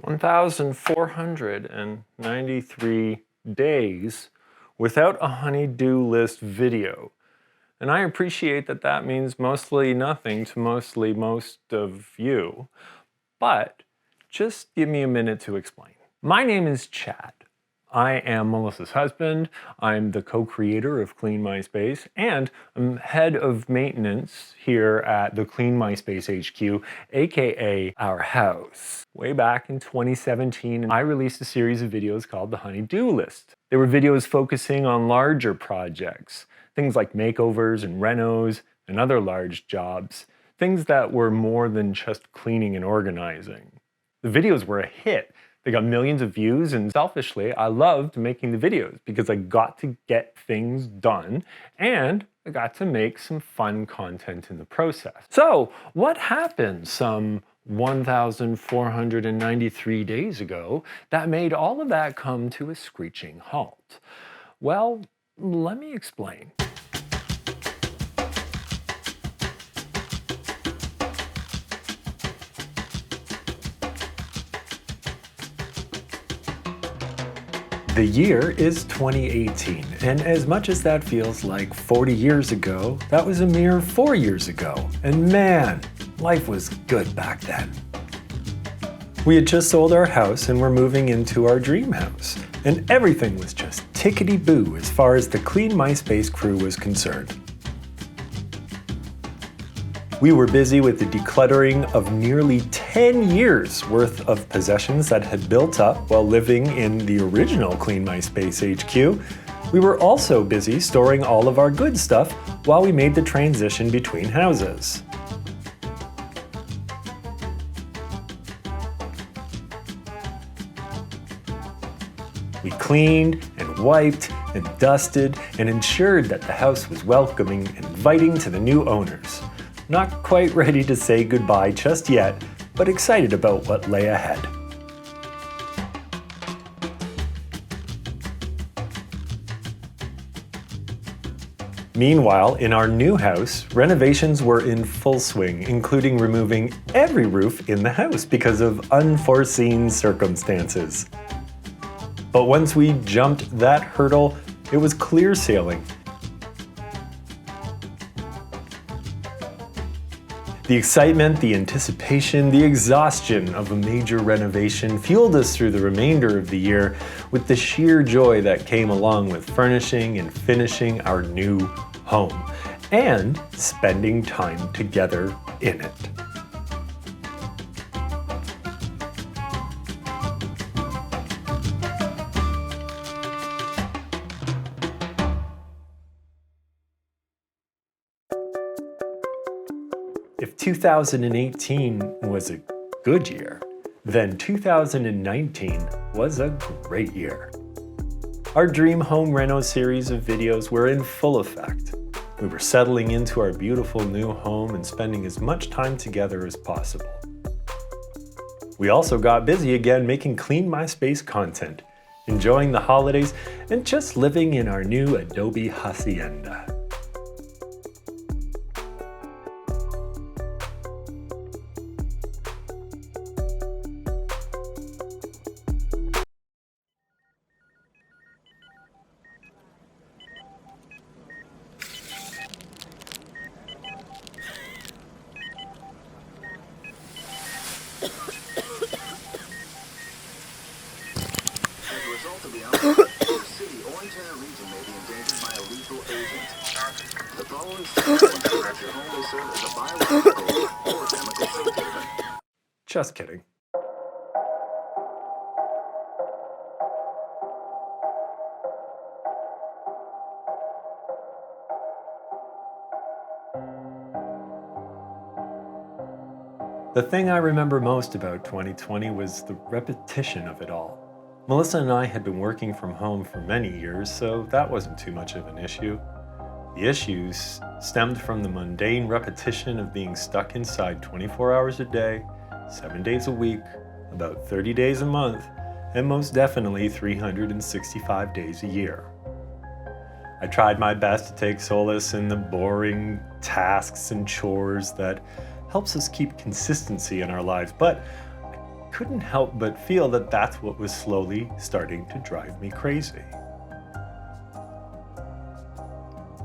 1,493 days without a honey-do list video. And I appreciate that that means mostly nothing to most of you, but just give me a minute to explain. My name is Chad. I am Melissa's husband. I'm the co-creator of Clean My Space, and I'm head of maintenance here at the Clean My Space HQ, aka our house. Way back in 2017, I released a series of videos called the Honey-Do List. They were videos focusing on larger projects, things like makeovers and renos and other large jobs, things that were more than just cleaning and organizing. The videos were a hit. They got millions of views, and selfishly, I loved making the videos because I got to get things done and I got to make some fun content in the process. So what happened some 1,493 days ago that made all of that come to a screeching halt? Well, let me explain. The year is 2018, and as much as that feels like 40 years ago, that was a mere 4 years ago. And man, life was good back then. We had just sold our house and were moving into our dream house, and everything was just tickety-boo as far as the Clean My Space crew was concerned. We were busy with the decluttering of nearly 10 years worth of possessions that had built up while living in the original Clean My Space HQ. We were also busy storing all of our good stuff while we made the transition between houses. We cleaned and wiped and dusted and ensured that the house was welcoming and inviting to the new owners. Not quite ready to say goodbye just yet, but excited about what lay ahead. Meanwhile, in our new house, renovations were in full swing, including removing every roof in the house because of unforeseen circumstances. But once we jumped that hurdle, it was clear sailing. The excitement, the anticipation, the exhaustion of a major renovation fueled us through the remainder of the year with the sheer joy that came along with furnishing and finishing our new home and spending time together in it. If 2018 was a good year, then 2019 was a great year. Our Dream Home Reno series of videos were in full effect. We were settling into our beautiful new home and spending as much time together as possible. We also got busy again making Clean My Space content, enjoying the holidays, and just living in our new Adobe hacienda. To the outbreak, the city or entire region may be endangered by a lethal agent. The following statements that your home may serve as a biological or chemical safe haven. Just kidding. The thing I remember most about 2020 was the repetition of it all. Melissa and I had been working from home for many years, so that wasn't too much of an issue. The issues stemmed from the mundane repetition of being stuck inside 24 hours a day, 7 days a week, about 30 days a month, and most definitely 365 days a year. I tried my best to take solace in the boring tasks and chores that helps us keep consistency in our lives, but I couldn't help but feel that that's what was slowly starting to drive me crazy.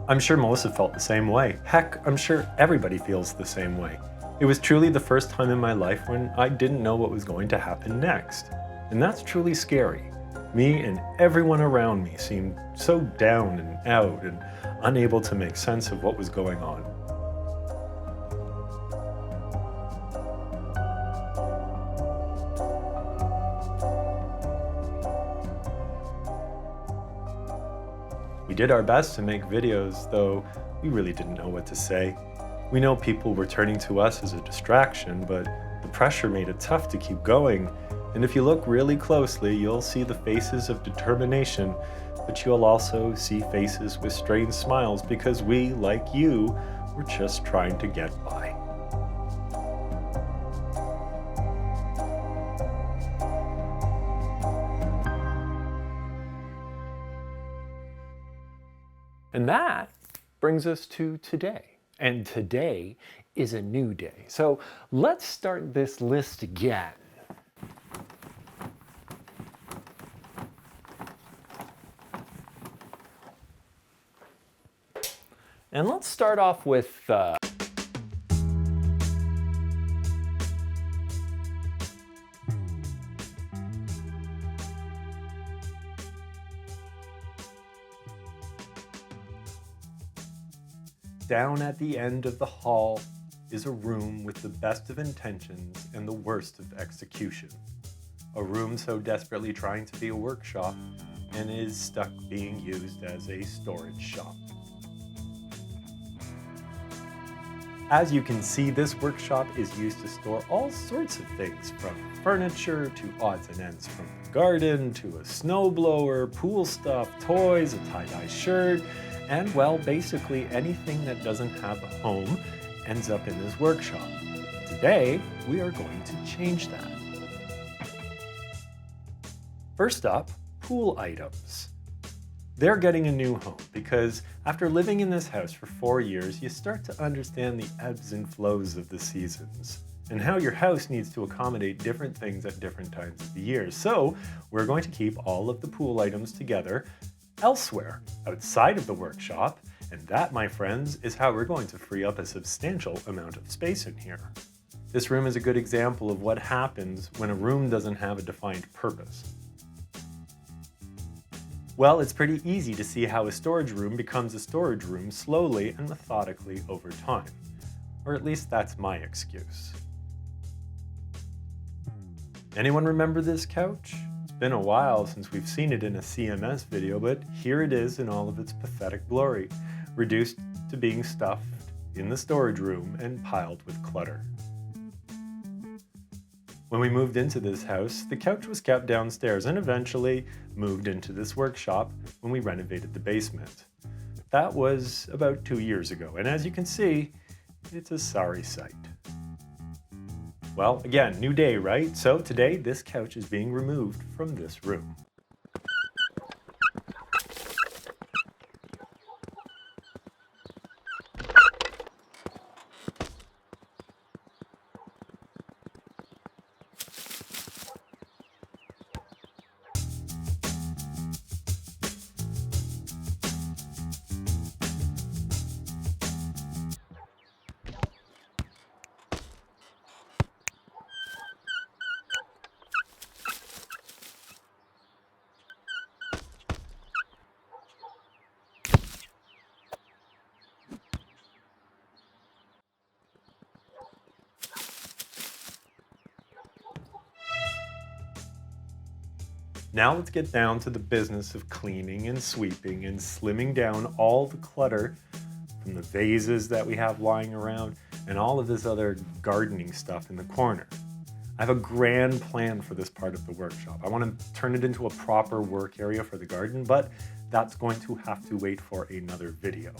I'm sure Melissa felt the same way. Heck, I'm sure everybody feels the same way. It was truly the first time in my life when I didn't know what was going to happen next. And that's truly scary. Me and everyone around me seemed so down and out and unable to make sense of what was going on. We did our best to make videos, though we really didn't know what to say. We know people were turning to us as a distraction, but the pressure made it tough to keep going. And if you look really closely, you'll see the faces of determination, but you'll also see faces with strained smiles because we, like you, were just trying to get by. And that brings us to today. And today is a new day. So let's start this list again. And let's start off with down at the end of the hall is a room with the best of intentions and the worst of execution. A room so desperately trying to be a workshop and is stuck being used as a storage shop. As you can see, this workshop is used to store all sorts of things, from furniture to odds and ends from the garden to a snowblower, pool stuff, toys, a tie-dye shirt, and well, basically anything that doesn't have a home ends up in this workshop. Today, we are going to change that. First up, pool items. They're getting a new home because after living in this house for 4 years, you start to understand the ebbs and flows of the seasons and how your house needs to accommodate different things at different times of the year. So we're going to keep all of the pool items together elsewhere, outside of the workshop, and that, my friends, is how we're going to free up a substantial amount of space in here. This room is a good example of what happens when a room doesn't have a defined purpose. Well, it's pretty easy to see how a storage room becomes a storage room slowly and methodically over time. Or at least that's my excuse. Anyone remember this couch? It's been a while since we've seen it in a CMS video, but here it is in all of its pathetic glory, reduced to being stuffed in the storage room and piled with clutter. When we moved into this house, the couch was kept downstairs and eventually moved into this workshop when we renovated the basement. That was about 2 years ago, and as you can see, it's a sorry sight. Well, again, new day, right? So today, this couch is being removed from this room. Now let's get down to the business of cleaning and sweeping and slimming down all the clutter from the vases that we have lying around and all of this other gardening stuff in the corner. I have a grand plan for this part of the workshop. I want to turn it into a proper work area for the garden, but that's going to have to wait for another video.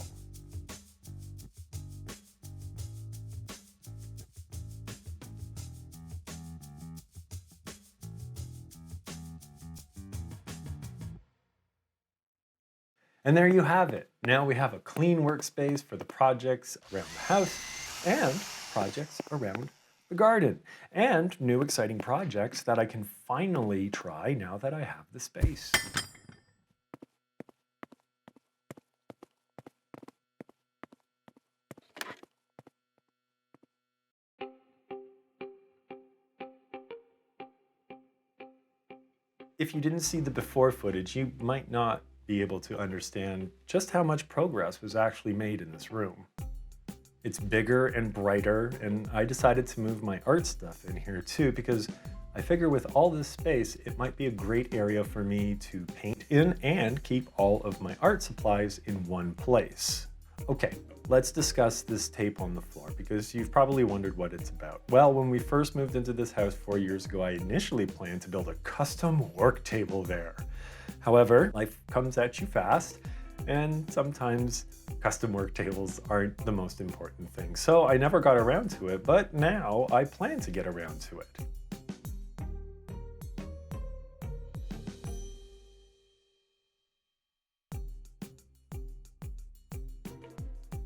And there you have it. Now we have a clean workspace for the projects around the house and projects around the garden, and new exciting projects that I can finally try now that I have the space. If you didn't see the before footage, you might not be able to understand just how much progress was actually made in this room. It's bigger and brighter, and I decided to move my art stuff in here too because I figure with all this space, it might be a great area for me to paint in and keep all of my art supplies in one place. Okay, let's discuss this tape on the floor because you've probably wondered what it's about. Well, when we first moved into this house 4 years ago, I initially planned to build a custom work table there. However, life comes at you fast, and sometimes custom work tables aren't the most important thing. So I never got around to it, but now I plan to get around to it.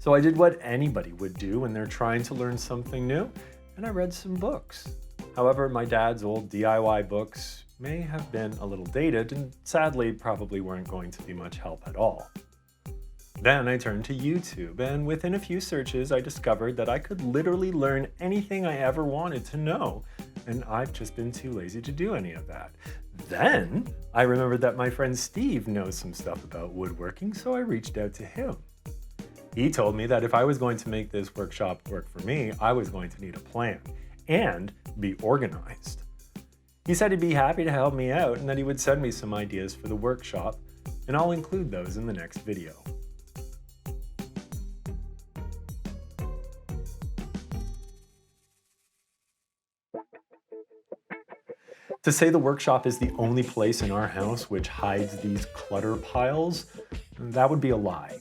So I did what anybody would do when they're trying to learn something new, and I read some books. However, my dad's old DIY books may have been a little dated and sadly probably weren't going to be much help at all. Then I turned to YouTube, and within a few searches I discovered that I could literally learn anything I ever wanted to know, and I've just been too lazy to do any of that. Then I remembered that my friend Steve knows some stuff about woodworking, so I reached out to him. He told me that if I was going to make this workshop work for me, I was going to need a plan and be organized. He said he'd be happy to help me out and that he would send me some ideas for the workshop, and I'll include those in the next video. To say the workshop is the only place in our house which hides these clutter piles, that would be a lie.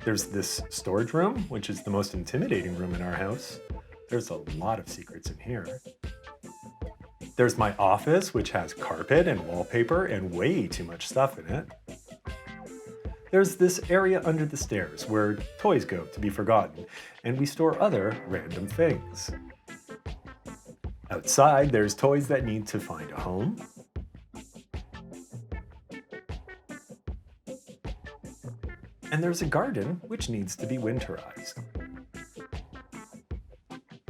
There's this storage room, which is the most intimidating room in our house. There's a lot of secrets in here. There's my office, which has carpet and wallpaper and way too much stuff in it. There's this area under the stairs where toys go to be forgotten, and we store other random things. Outside, there's toys that need to find a home. And there's a garden which needs to be winterized.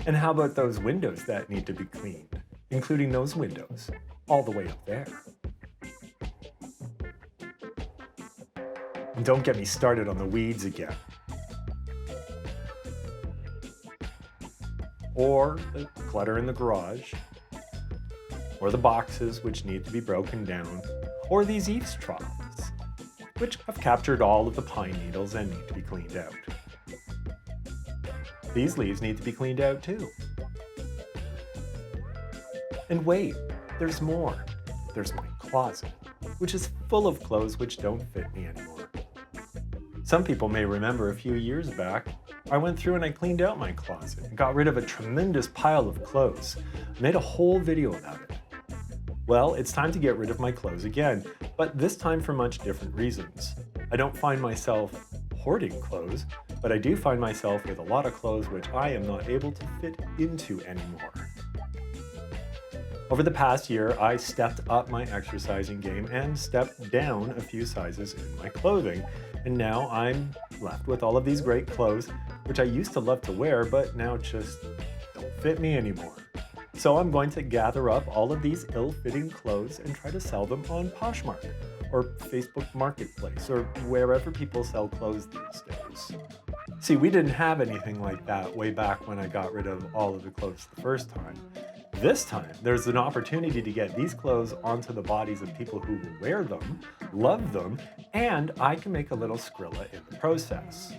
And how about those windows that need to be cleaned, including those windows all the way up there? And don't get me started on the weeds again. Or the clutter in the garage, or the boxes which need to be broken down, or these eaves troughs, which have captured all of the pine needles and need to be cleaned out. These leaves need to be cleaned out too. And wait, there's more. There's my closet, which is full of clothes which don't fit me anymore. Some people may remember a few years back, I went through and I cleaned out my closet and got rid of a tremendous pile of clothes. I made a whole video about it. Well, it's time to get rid of my clothes again, but this time for much different reasons. I don't find myself hoarding clothes, but I do find myself with a lot of clothes which I am not able to fit into anymore. Over the past year, I stepped up my exercising game and stepped down a few sizes in my clothing, and now I'm left with all of these great clothes, which I used to love to wear, but now just don't fit me anymore. So I'm going to gather up all of these ill-fitting clothes and try to sell them on Poshmark, or Facebook Marketplace, or wherever people sell clothes these days. See, we didn't have anything like that way back when I got rid of all of the clothes the first time. This time, there's an opportunity to get these clothes onto the bodies of people who will wear them, love them, and I can make a little Skrilla in the process.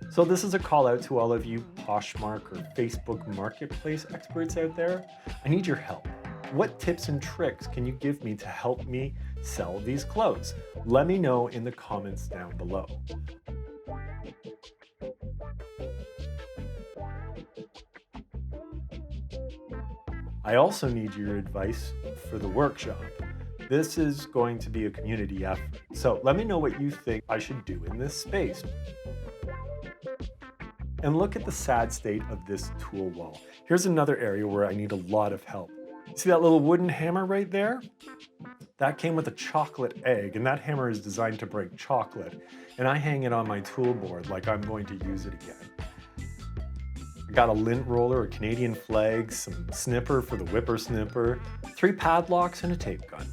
So this is a call out to all of you Poshmark or Facebook Marketplace experts out there. I need your help. What tips and tricks can you give me to help me sell these clothes? Let me know in the comments down below. I also need your advice for the workshop. This is going to be a community effort, so let me know what you think I should do in this space. And look at the sad state of this tool wall. Here's another area where I need a lot of help. See that little wooden hammer right there? That came with a chocolate egg, and that hammer is designed to break chocolate. And I hang it on my tool board like I'm going to use it again. I got a lint roller, a Canadian flag, some snipper for the whipper snipper, 3 padlocks, and a tape gun.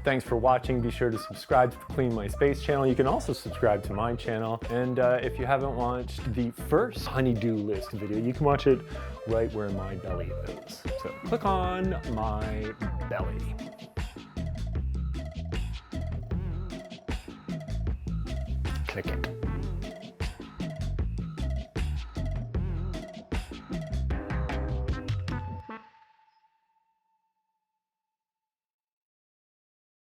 Thanks for watching. Be sure to subscribe to the Clean My Space channel. You can also subscribe to my channel. And if you haven't watched the first honey-do list video, you can watch it right where my belly is. So click on my belly. Click it.